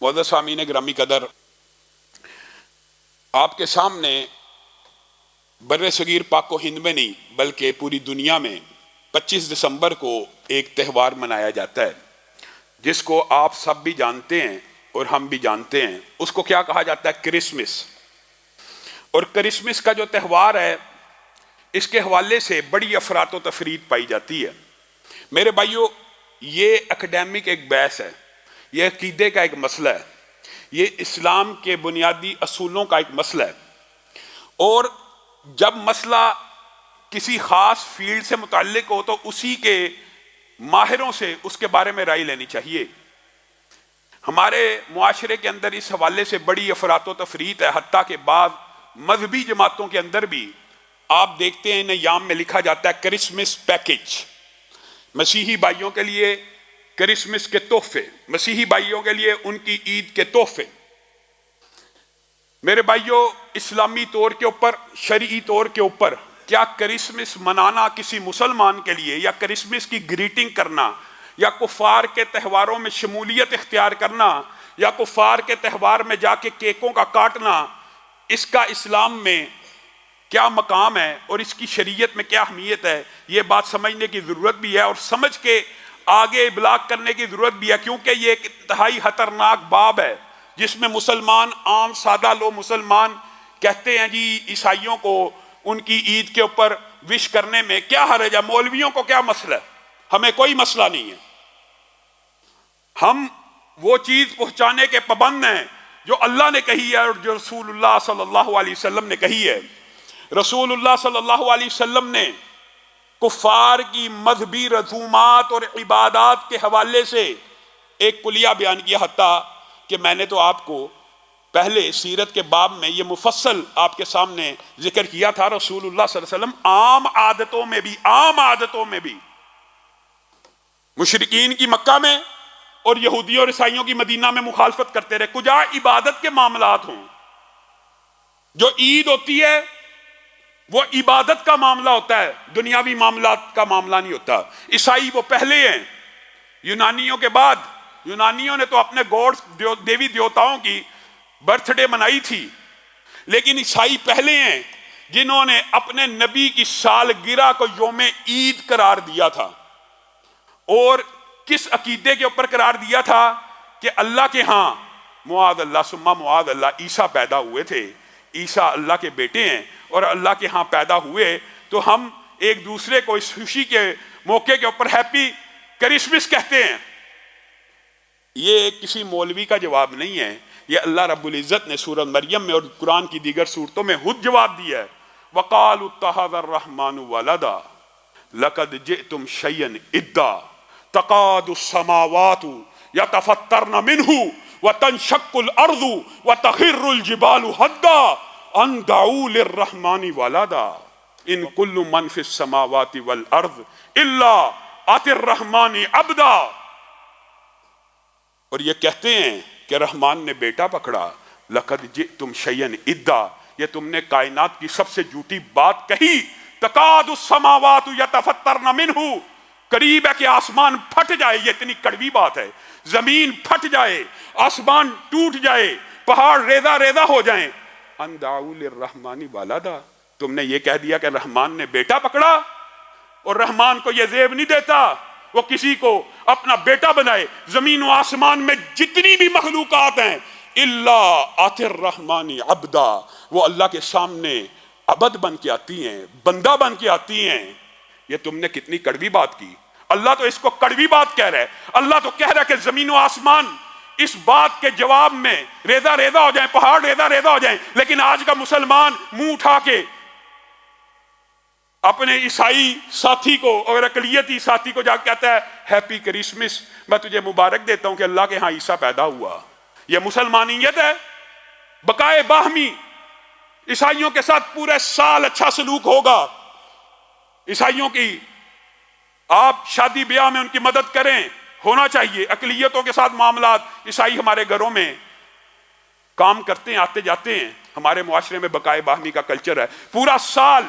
معزز سامعین گرامی قدر، آپ کے سامنے بر صغیر پاک و ہند میں نہیں بلکہ پوری دنیا میں 25 دسمبر کو ایک تہوار منایا جاتا ہے جس کو آپ سب بھی جانتے ہیں اور ہم بھی جانتے ہیں۔ اس کو کیا کہا جاتا ہے؟ کرسمس۔ اور کرسمس کا جو تہوار ہے اس کے حوالے سے بڑی افراد و تفرید پائی جاتی ہے۔ میرے بھائیو، یہ اکیڈیمک ایک بحث ہے، یہ عقیدے کا ایک مسئلہ ہے، یہ اسلام کے بنیادی اصولوں کا ایک مسئلہ ہے، اور جب مسئلہ کسی خاص فیلڈ سے متعلق ہو تو اسی کے ماہروں سے اس کے بارے میں رائے لینی چاہیے۔ ہمارے معاشرے کے اندر اس حوالے سے بڑی افراط و تفریط ہے، حتیٰ کہ بعض مذہبی جماعتوں کے اندر بھی آپ دیکھتے ہیں ایام میں لکھا جاتا ہے کرسمس پیکج، مسیحی بھائیوں کے لیے کرسمس کے تحفے، مسیحی بھائیوں کے لیے ان کی عید کے تحفے۔ میرے بھائیوں، اسلامی طور کے اوپر، شرعی طور کے اوپر کیا کرسمس منانا کسی مسلمان کے لیے، یا کرسمس کی گریٹنگ کرنا، یا کفار کے تہواروں میں شمولیت اختیار کرنا، یا کفار کے تہوار میں جا کے کیکوں کا کاٹنا، اس کا اسلام میں کیا مقام ہے اور اس کی شریعت میں کیا اہمیت ہے، یہ بات سمجھنے کی ضرورت بھی ہے اور سمجھ کے آگے ابلاغ کرنے کی ضرورت بھی ہے، کیونکہ یہ ایک انتہائی خطرناک باب ہے جس میں مسلمان، عام سادہ لوگ مسلمان کہتے ہیں جی عیسائیوں کو ان کی عید کے اوپر وش کرنے میں کیا حرج ہے، مولویوں کو کیا مسئلہ ہے؟ ہمیں کوئی مسئلہ نہیں ہے، ہم وہ چیز پہنچانے کے پابند ہیں جو اللہ نے کہی ہے اور جو رسول اللہ صلی اللہ علیہ وسلم نے کہی ہے۔ رسول اللہ صلی اللہ علیہ وسلم نے کفار کی مذہبی رسومات اور عبادات کے حوالے سے ایک کلیہ بیان کیا، حتیٰ کہ میں نے تو آپ کو پہلے سیرت کے باب میں یہ مفصل آپ کے سامنے ذکر کیا تھا۔ رسول اللہ صلی اللہ علیہ وسلم عام عادتوں میں بھی مشرکین کی مکہ میں اور یہودیوں اور عیسائیوں کی مدینہ میں مخالفت کرتے رہے۔ کجا عبادت کے معاملات ہوں، جو عید ہوتی ہے وہ عبادت کا معاملہ ہوتا ہے، دنیاوی معاملات کا معاملہ نہیں ہوتا۔ عیسائی وہ پہلے ہیں یونانیوں کے بعد، یونانیوں نے تو اپنے گوڈ دیوی دیوتاؤں کی برتھ ڈے منائی تھی، لیکن عیسائی پہلے ہیں جنہوں نے اپنے نبی کی سالگرہ کو یوم عید قرار دیا تھا، اور کس عقیدے کے اوپر قرار دیا تھا کہ اللہ کے ہاں معاذ اللہ ثم معاذ اللہ عیسیٰ پیدا ہوئے تھے، عیسیٰ اللہ کے بیٹے ہیں اور اللہ کے ہاں پیدا ہوئے، تو ہم ایک دوسرے کو اس خوشی کے موقع کے اوپر ہیپی کرسمس کہتے ہیں۔ یہ کسی مولوی کا جواب نہیں ہے، یہ اللہ رب العزت نے سورہ مریم میں اور قرآن کی دیگر سورتوں میں خود جواب دیا ہے۔ وَقَالُوا اتَّخَذَ الرَّحْمَنُ وَلَدًا لَقَدْ جِئْتُمْ شَيْئًا إِدًّا تَكَادُ السَّمَاوَاتُ يَتَفَطَّرْنَ مِنْهُ وَتَنشَقُّ الْأَرْضُ وَتَخِرُّ الْجِبَالُ هَدًّا أَن دَعُوا لِلرَّحْمَنِ وَلَدًا إِن كُلُّ مَنْ فِي السَّمَاوَاتِ وَالْأَرْضِ إِلَّا آتِي الرَّحْمَنِ عَبْدًا۔ اور یہ کہتے ہیں کہ رحمان نے بیٹا پکڑا، لَقَدْ جِئْتُمْ شَيْئًا إِدًّا، یہ تم نے کائنات کی سب سے جھوٹی بات کہی۔ تَكَادُ السَّمَاوَاتُ يَتَفَطَّرْنَ مِنْهُ، قریب ہے کہ آسمان پھٹ جائے، یہ اتنی کڑوی بات ہے، زمین پھٹ جائے، آسمان ٹوٹ جائے، پہاڑ ریزہ ریزہ ہو جائیں۔ ان دعوا للرحمن ولدا، تم نے یہ کہہ دیا کہ رحمان نے بیٹا پکڑا، اور رحمان کو یہ زیب نہیں دیتا وہ کسی کو اپنا بیٹا بنائے۔ زمین و آسمان میں جتنی بھی مخلوقات ہیں الا آتی الرحمن عبدا، وہ اللہ کے سامنے عبد بن کے آتی ہیں، بندہ بن کے آتی ہیں۔ یہ تم نے کتنی کڑوی بات کی۔ اللہ تو اس کو کڑوی بات کہہ رہا ہے، اللہ تو کہہ رہا ہے کہ زمین و آسمان اس بات کے جواب میں ریزہ ریزہ ہو جائیں، پہاڑ ریزہ ریزہ ہو جائیں، لیکن آج کا مسلمان منہ اٹھا کے اپنے عیسائی ساتھی کو اور اقلیتی ساتھی کو جا کے کہتا ہے ہیپی کرسمس، میں تجھے مبارک دیتا ہوں کہ اللہ کے ہاں عیسیٰ پیدا ہوا۔ یہ مسلمانیت ہے؟ بقائے باہمی عیسائیوں کے ساتھ پورے سال اچھا سلوک ہوگا، عیسائیوں کی آپ شادی بیاہ میں ان کی مدد کریں، ہونا چاہیے۔ اقلیتوں کے ساتھ معاملات، عیسائی ہمارے گھروں میں کام کرتے ہیں، آتے جاتے ہیں، ہمارے معاشرے میں بقائے باہمی کا کلچر ہے، پورا سال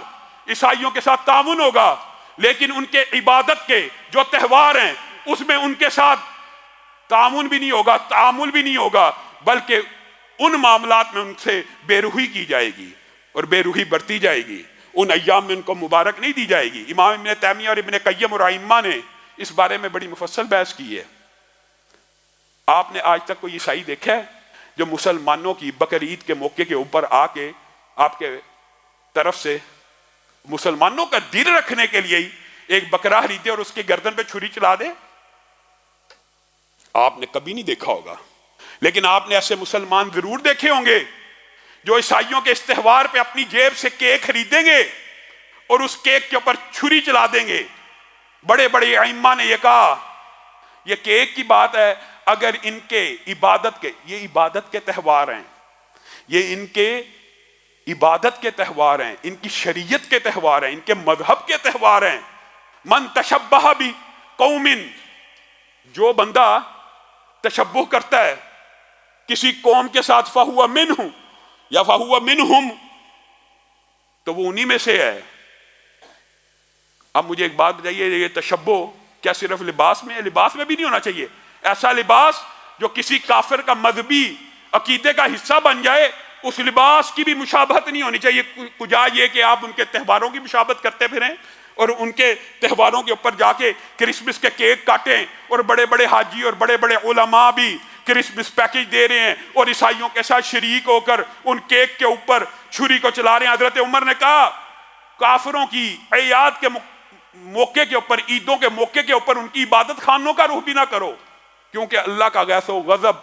عیسائیوں کے ساتھ تعاون ہوگا، لیکن ان کے عبادت کے جو تہوار ہیں اس میں ان کے ساتھ تعاون بھی نہیں ہوگا، تعامل بھی نہیں ہوگا، بلکہ ان معاملات میں ان سے بے روحی کی جائے گی اور بے روحی برتی جائے گی، ان ایام میں ان کو مبارک نہیں دی جائے گی۔ امام ابن تیمیہ اور ابن قیم اور ائمہ نے اس بارے میں بڑی مفصل بحث کی ہے۔ آپ نے آج تک کوئی عیسائی دیکھا ہے جو مسلمانوں کی بقرعید کے موقع کے اوپر آ کے آپ کے طرف سے مسلمانوں کا دل رکھنے کے لیے ہی ایک بکرا خریدے اور اس کی گردن پہ چھری چلا دے؟ آپ نے کبھی نہیں دیکھا ہوگا، لیکن آپ نے ایسے مسلمان ضرور دیکھے ہوں گے جو عیسائیوں کے اس تہوار پہ اپنی جیب سے کیک خریدیں گے اور اس کیک کے اوپر چھری چلا دیں گے۔ بڑے بڑے ائمہ نے یہ کہا یہ کیک کی بات ہے، اگر ان کے عبادت کے، یہ عبادت کے تہوار ہیں، یہ ان کے عبادت کے تہوار ہیں، ان کی شریعت کے تہوار ہیں، ان کے مذہب کے تہوار ہیں۔ من تشبہ بقوم، جو بندہ تشبہ کرتا ہے کسی قوم کے ساتھ فہو منہم یا فہو منہم، تو وہ انہی میں سے ہے۔ اب مجھے ایک بات بتائیے، یہ تشبہ کیا صرف لباس میں ہے؟ لباس میں بھی نہیں ہونا چاہیے ایسا لباس جو کسی کافر کا مذہبی عقیدے کا حصہ بن جائے، اس لباس کی بھی مشابہت نہیں ہونی چاہیے۔ کجا یہ کہ آپ ان کے تہواروں کی مشابہت کرتے پھریں اور ان کے تہواروں کے اوپر جا کے کرسمس کے کیک کاٹیں، اور بڑے بڑے حاجی اور بڑے بڑے علماء بھی کرسمس پیکج دے رہے ہیں اور عیسائیوں کے ساتھ شریک ہو کر ان کیک کے اوپر چھری کو چلا رہے ہیں۔ حضرت عمر نے کہا کافروں کی اعیاد کے موقع کے اوپر، عیدوں کے موقع کے اوپر ان کی عبادت خانوں کا رخ بھی نہ کرو، کیونکہ اللہ کا غیظ و غضب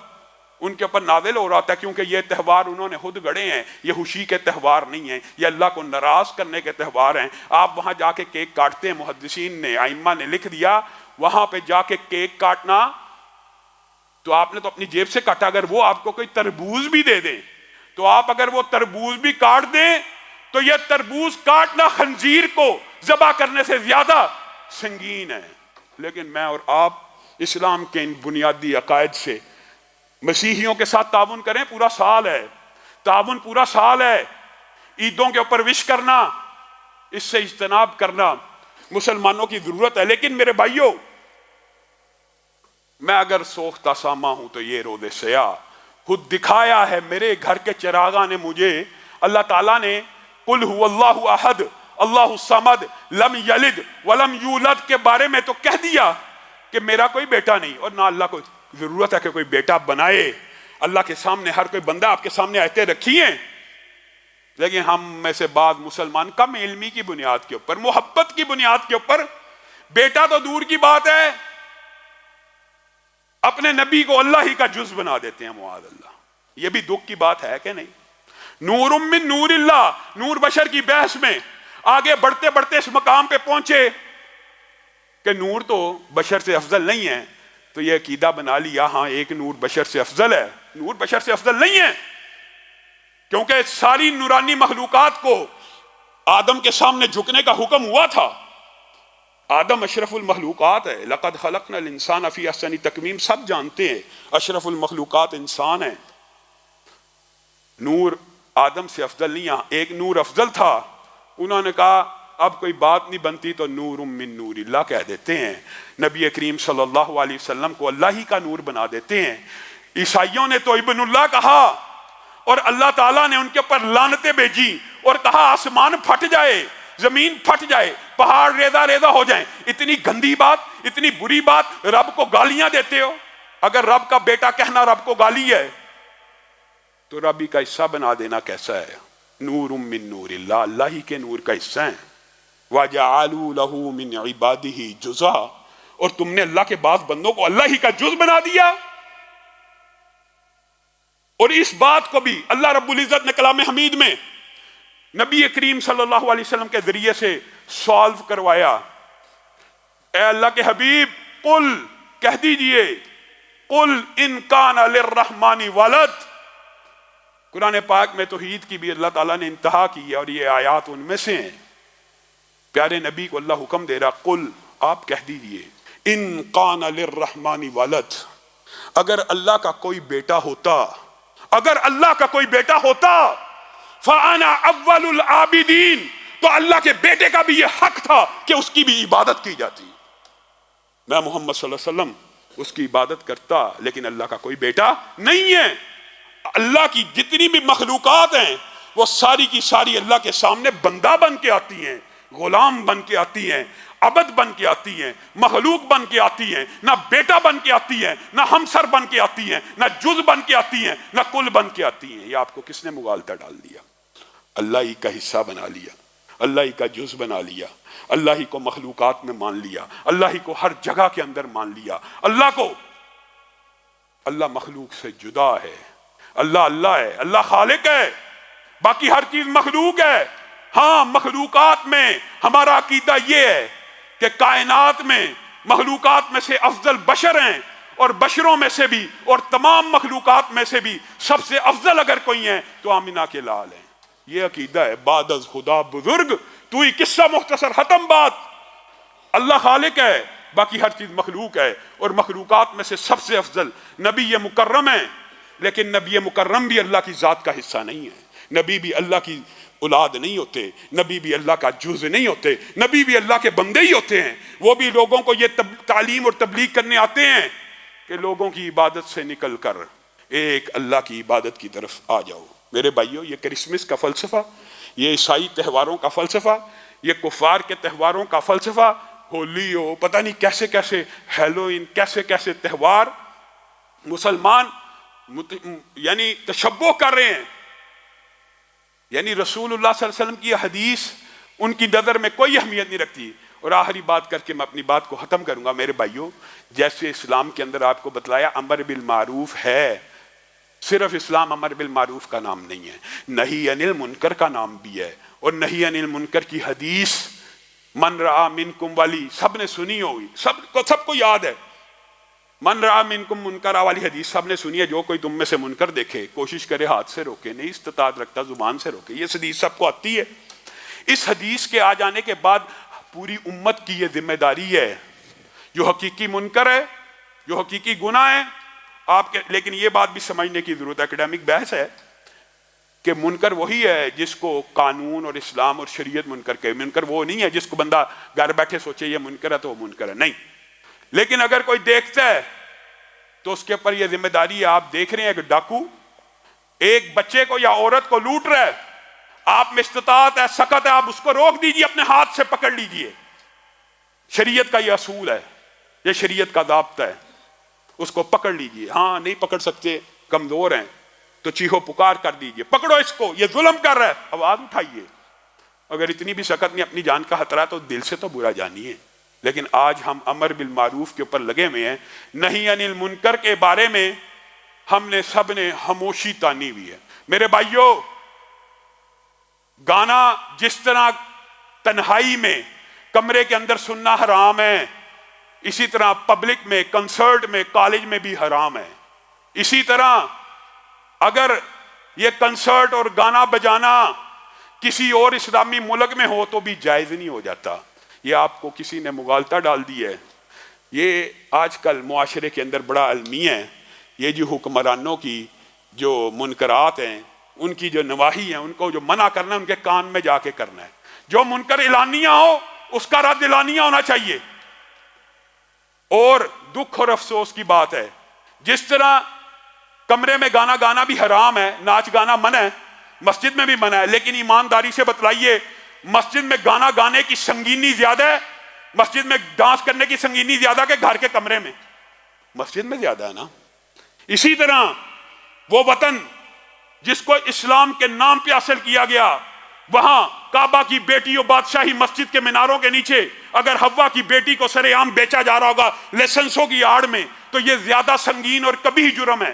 ان کے اوپر نازل ہو رہا تھا، کیونکہ یہ تہوار انہوں نے خود گڑے ہیں، یہ خوشی کے تہوار نہیں ہیں، یہ اللہ کو ناراض کرنے کے تہوار ہیں۔ آپ وہاں جا کے کیک کاٹتے ہیں، محدثین نے، ائمہ نے لکھ دیا وہاں پہ جا کے کیک کاٹنا تو آپ نے تو اپنی جیب سے کاٹا، اگر وہ آپ کو کوئی تربوز بھی دے دیں تو آپ اگر وہ تربوز بھی کاٹ دیں تو یہ تربوز کاٹنا خنزیر کو ذبح کرنے سے زیادہ سنگین ہے۔ لیکن میں اور آپ اسلام کے ان بنیادی عقائد سے مسیحیوں کے ساتھ تعاون کریں، پورا سال ہے، تعاون پورا سال ہے۔ عیدوں کے اوپر وش کرنا، اس سے اجتناب کرنا مسلمانوں کی ضرورت ہے۔ لیکن میرے بھائیوں، میں اگر سوختہ ساما ہوں تو یہ رود سیاہ خود دکھایا ہے میرے گھر کے چراغاں نے مجھے۔ اللہ تعالیٰ نے قل هو اللہ احد اللہ الصمد لم یلد ولم یولد کے بارے میں تو کہہ دیا کہ میرا کوئی بیٹا نہیں، اور نہ اللہ کو ضرورت ہے کہ کوئی بیٹا بنائے۔ اللہ کے سامنے ہر کوئی بندہ آپ کے سامنے آیتیں رکھی ہیں، لیکن ہم میں سے بعض مسلمان کم علمی کی بنیاد کے اوپر، محبت کی بنیاد کے اوپر، بیٹا تو دور کی بات ہے، اپنے نبی کو اللہ ہی کا جز بنا دیتے ہیں، معاذ اللہ۔ یہ بھی دکھ کی بات ہے کہ نہیں؟ نور من نور اللہ، نور بشر کی بحث میں آگے بڑھتے بڑھتے اس مقام پہ پہنچے کہ نور تو بشر سے افضل نہیں ہے، تو یہ عقیدہ بنا لیا ہاں ایک نور بشر سے افضل ہے۔ نور بشر سے افضل نہیں ہے، کیونکہ ساری نورانی مخلوقات کو آدم کے سامنے جھکنے کا حکم ہوا تھا۔ آدم اشرف المخلوقات ہے، لقد خلقنا الانسان فی احسن تقویم، سب جانتے ہیں اشرف المخلوقات انسان ہے۔ نور آدم سے افضل نہیں ہے، ایک نور افضل تھا، انہوں نے کہا اب کوئی بات نہیں بنتی تو نور من نور اللہ کہہ دیتے ہیں، نبی کریم صلی اللہ علیہ وسلم کو اللہ ہی کا نور بنا دیتے ہیں۔ عیسائیوں نے تو ابن اللہ کہا اور اللہ تعالیٰ نے ان کے اوپر لعنتیں بھیجی اور کہا آسمان پھٹ جائے، زمین پھٹ جائے، پہاڑ ریزہ ریزہ ہو جائیں۔ اتنی گندی بات، اتنی بری بات، رب کو گالیاں دیتے ہو۔ اگر رب کا بیٹا کہنا رب کو گالی ہے تو رب ہی کا حصہ بنا دینا کیسا ہے؟ نور من نور اللہ، اللہ ہی کے نور کا حصہ ہیں۔ وَجَعَلُوا لَهُ مِنْ عِبَادِهِ جُزْءًا، اور تم نے اللہ کے بعض بندوں کو اللہ ہی کا جز بنا دیا۔ اور اس بات کو بھی اللہ رب العزت نے کلام حمید میں نبی کریم صلی اللہ علیہ وسلم کے ذریعے سے سالو کروایا۔ اے اللہ کے حبیب، قل کہہ دیجئے، قل ان کان للرحمن ولد۔ قرآن پاک میں توحید کی بھی اللہ تعالیٰ نے انتہا کی ہے اور یہ آیات ان میں سے ہیں۔ پیارے نبی کو اللہ حکم دے رہا، قل آپ کہہ دیجئے، ان کان للرحمن ولد، اگر اللہ کا کوئی بیٹا ہوتا، اگر اللہ کا کوئی بیٹا ہوتا، فانا اول العابدین، تو اللہ کے بیٹے کا بھی یہ حق تھا کہ اس کی بھی عبادت کی جاتی۔ میں محمد صلی اللہ علیہ وسلم اس کی عبادت کرتا، لیکن اللہ کا کوئی بیٹا نہیں ہے۔ اللہ کی جتنی بھی مخلوقات ہیں وہ ساری کی ساری اللہ کے سامنے بندہ بن کے آتی ہیں، غلام بن کے آتی ہیں، عبد بن کے آتی ہیں، مخلوق بن کے آتی ہیں، نہ بیٹا بن کے آتی ہیں، نہ ہمسر بن کے آتی ہیں، نہ جز بن کے آتی ہیں، نہ کل بن کے آتی ہیں۔ یہ آپ کو کس نے مغالطہ ڈال دیا؟ اللہ ہی کا حصہ بنا لیا، اللہ ہی کا جز بنا لیا، اللہ ہی کو مخلوقات میں مان لیا، اللہ ہی کو ہر جگہ کے اندر مان لیا۔ اللہ مخلوق سے جدا ہے، اللہ ہے، اللہ خالق ہے، باقی ہر چیز مخلوق ہے۔ ہاں، مخلوقات میں ہمارا عقیدہ یہ ہے کہ کائنات میں مخلوقات میں سے افضل بشر ہیں، اور بشروں میں سے بھی اور تمام مخلوقات میں سے بھی سب سے افضل اگر کوئی ہیں تو آمینہ کے لال ہیں۔ یہ عقیدہ ہے۔ بعد از خدا بزرگ تو ہی قصہ مختصر ختم بات۔ اللہ خالق ہے، باقی ہر چیز مخلوق ہے، اور مخلوقات میں سے سب سے افضل نبی مکرم ہے، لیکن نبی مکرم بھی اللہ کی ذات کا حصہ نہیں ہے، نبی بھی اللہ کی اولاد نہیں ہوتے، نبی بھی اللہ کا جز نہیں ہوتے، نبی بھی اللہ کے بندے ہی ہوتے ہیں۔ وہ بھی لوگوں کو یہ تعلیم اور تبلیغ کرنے آتے ہیں کہ لوگوں کی عبادت سے نکل کر ایک اللہ کی عبادت کی طرف آ جاؤ۔ میرے بھائیوں، یہ کرسمس کا فلسفہ، یہ عیسائی تہواروں کا فلسفہ، یہ کفار کے تہواروں کا فلسفہ، ہولی ہو، پتہ نہیں کیسے کیسے ہیلوئن، کیسے کیسے تہوار مسلمان یعنی تشبہ کر رہے ہیں۔ یعنی رسول اللہ صلی اللہ علیہ وسلم کی حدیث ان کی نظر میں کوئی اہمیت نہیں رکھتی۔ اور آخری بات کر کے میں اپنی بات کو ختم کروں گا۔ میرے بھائیوں، جیسے اسلام کے اندر آپ کو بتلایا امر بالمعروف ہے، صرف اسلام امر بالمعروف کا نام نہیں ہے، نہی عن المنکر کا نام بھی ہے، اور نہی عن المنکر کی حدیث من رعا منکم والی سب نے سنی ہوگی، سب کو یاد ہے۔ من رعا منکم منکرا والی حدیث سب نے سنی ہے۔ جو کوئی تم میں سے منکر دیکھے کوشش کرے ہاتھ سے روکے، نہیں استطاعت رکھتا زبان سے روکے۔ یہ حدیث سب کو آتی ہے۔ اس حدیث کے آ جانے کے بعد پوری امت کی یہ ذمہ داری ہے، جو حقیقی منکر ہے، جو حقیقی گناہ ہے آپ کے، لیکن یہ بات بھی سمجھنے کی ضرورت ہے، اکیڈمک بحث ہے کہ منکر وہی ہے جس کو قانون اور اسلام اور شریعت منکر کہے۔ منکر وہ نہیں ہے جس کو بندہ گھر بیٹھے سوچے یہ منکر ہے تو وہ منکر ہے، نہیں۔ لیکن اگر کوئی دیکھتا ہے تو اس کے اوپر یہ ذمہ داری ہے۔ آپ دیکھ رہے ہیں کہ ڈاکو ایک بچے کو یا عورت کو لوٹ رہا ہے، آپ میں استطاعت ہے، سخت ہے، آپ اس کو روک دیجئے، اپنے ہاتھ سے پکڑ لیجئے۔ شریعت کا یہ اصول ہے، یہ شریعت کا ضابطہ ہے، اس کو پکڑ لیجئے۔ ہاں نہیں پکڑ سکتے، کمزور ہیں، تو چیخو پکار کر دیجئے، پکڑو اس کو، یہ ظلم کر رہا ہے، آواز اٹھائیے۔ اگر اتنی بھی سخت نہیں، اپنی جان کا خطرہ ہے تو دل سے تو برا جانیے۔ لیکن آج ہم امر بالمعروف کے اوپر لگے ہوئے ہیں، نہی عن المنکر کے بارے میں ہم نے سب نے خاموشی تانی ہوئی ہے۔ میرے بھائیوں، گانا جس طرح تنہائی میں کمرے کے اندر سننا حرام ہے، اسی طرح پبلک میں، کنسرٹ میں، کالج میں بھی حرام ہے۔ اسی طرح اگر یہ کنسرٹ اور گانا بجانا کسی اور اسلامی ملک میں ہو تو بھی جائز نہیں ہو جاتا۔ یہ آپ کو کسی نے مغالطہ ڈال دی ہے۔ یہ آج کل معاشرے کے اندر بڑا المیہ ہے۔ یہ جو حکمرانوں کی جو منکرات ہیں، ان کی جو نواہی ہیں، ان کو جو منع کرنا ہے ان کے کان میں جا کے کرنا ہے۔ جو منکر اعلانیہ ہو اس کا رد اعلانیہ ہونا چاہیے۔ اور دکھ اور افسوس کی بات ہے، جس طرح کمرے میں گانا گانا بھی حرام ہے، ناچ گانا منع ہے، مسجد میں بھی منع ہے، لیکن ایمانداری سے بتلائیے مسجد میں گانا گانے کی سنگینی زیادہ ہے، مسجد میں ڈانس کرنے کی سنگینی زیادہ کہ گھر کے کمرے میں؟ مسجد میں زیادہ ہے نا۔ اسی طرح وہ وطن جس کو اسلام کے نام پہ حاصل کیا گیا، وہاں کعبہ کی بیٹی و بادشاہی مسجد کے میناروں کے نیچے اگر حوا کی بیٹی کو سرے عام بیچا جا رہا ہوگا لائسنسوں کی آڑ میں، تو یہ زیادہ سنگین اور کبھی جرم ہے،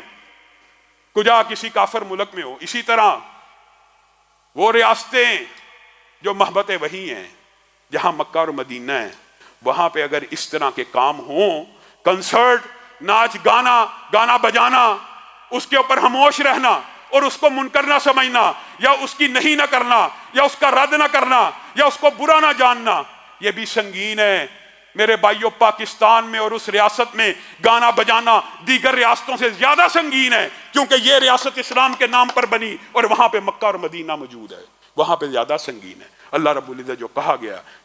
کجا کسی کافر ملک میں ہو۔ اسی طرح وہ ریاستیں جو محبت وحی ہیں، جہاں مکہ اور مدینہ ہے، وہاں پہ اگر اس طرح کے کام ہوں، کنسرٹ، ناچ گانا، گانا بجانا، اس کے اوپر خاموش رہنا اور اس کو منکر نہ سمجھنا، یا اس کی نہیں نہ کرنا، یا اس کا رد نہ کرنا، یا اس کو برا نہ جاننا، یہ بھی سنگین ہے۔ میرے بھائیوں، پاکستان میں اور اس ریاست میں گانا بجانا دیگر ریاستوں سے زیادہ سنگین ہے، کیونکہ یہ ریاست اسلام کے نام پر بنی اور وہاں پہ مکہ اور مدینہ موجود ہے، وہاں پہ زیادہ سنگین ہے۔ اللہ رب العزت جو کہا گیا